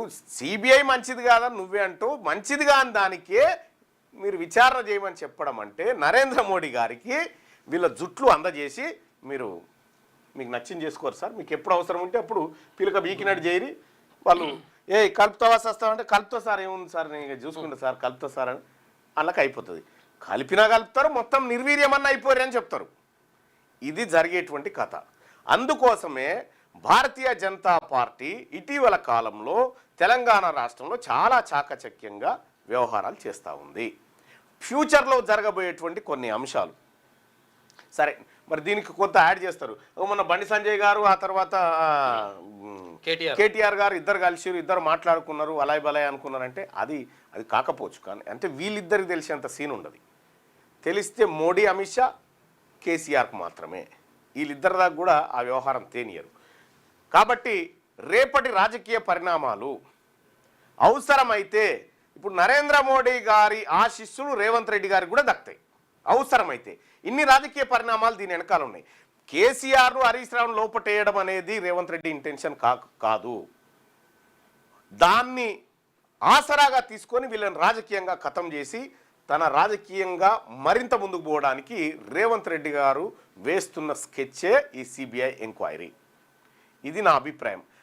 నువ్వు సిబిఐ మంచిది కాదని నువ్వే అంటూ మంచిది కాని దానికే మీరు విచారణ చేయమని చెప్పడం అంటే నరేంద్ర మోడీ గారికి వీళ్ళ జుట్లు అందజేసి మీకు నచ్చింది చేసుకోరు సార్, మీకు ఎప్పుడు అవసరం ఉంటే అప్పుడు పిలక బీకినట్టు చేయరి వాళ్ళు కలుపుతావా వస్తామంటే కలుపుతా సార్, ఏముంది సార్ నేను చూసుకుంటా సార్, కలుపుతా సార్ అని వాళ్ళకి అయిపోతుంది. కలిపినా కలుపుతారు, మొత్తం నిర్వీర్యమన్నా అయిపోరు అని చెప్తారు. ఇది జరిగేటువంటి కథ. అందుకోసమే భారతీయ జనతా పార్టీ ఇటీవల కాలంలో తెలంగాణ రాష్ట్రంలో చాలా చాకచక్యంగా వ్యవహారాలు చేస్తూ ఉంది. ఫ్యూచర్లో జరగబోయేటువంటి కొన్ని అంశాలు మరి దీనికి కొంత యాడ్ చేస్తారు. మొన్న బండి సంజయ్ గారు ఆ తర్వాత కేటీఆర్ గారు ఇద్దరు కలిసి ఇద్దరు మాట్లాడుకున్నారు, అలాయ్ బలాయ్ అనుకున్నారంటే అది కాకపోవచ్చు. కానీ అంటే వీళ్ళిద్దరికి తెలిసేంత సీన్ ఉండదు. తెలిస్తే మోడీ, అమిత్ షా, కేసీఆర్కు మాత్రమే. వీళ్ళిద్దరి దాకా కూడా ఆ వ్యవహారం తేనియరు. కాబట్టి రేపటి రాజకీయ పరిణామాలు అవసరమైతే ఇప్పుడు నరేంద్ర మోడీ గారి ఆశీస్సులు రేవంత్ రెడ్డి గారికి కూడా దక్కుతాయి అవసరమైతే. ఇన్ని రాజకీయ పరిణామాలు దీని వెనకాల ఉన్నాయి. కేసీఆర్ను హరీష్ రావును లోపటేయడం అనేది రేవంత్ రెడ్డి ఇంటెన్షన్ కాదు. దాన్ని ఆసరాగా తీసుకొని వీళ్ళని రాజకీయంగా ఖతం చేసి తన రాజకీయంగా మరింత ముందుకు పోవడానికి రేవంత్ రెడ్డి గారు వేస్తున్న స్కెచ్చే ఈ సిబిఐ ఎంక్వైరీ. ఇది నా అభిప్రాయం.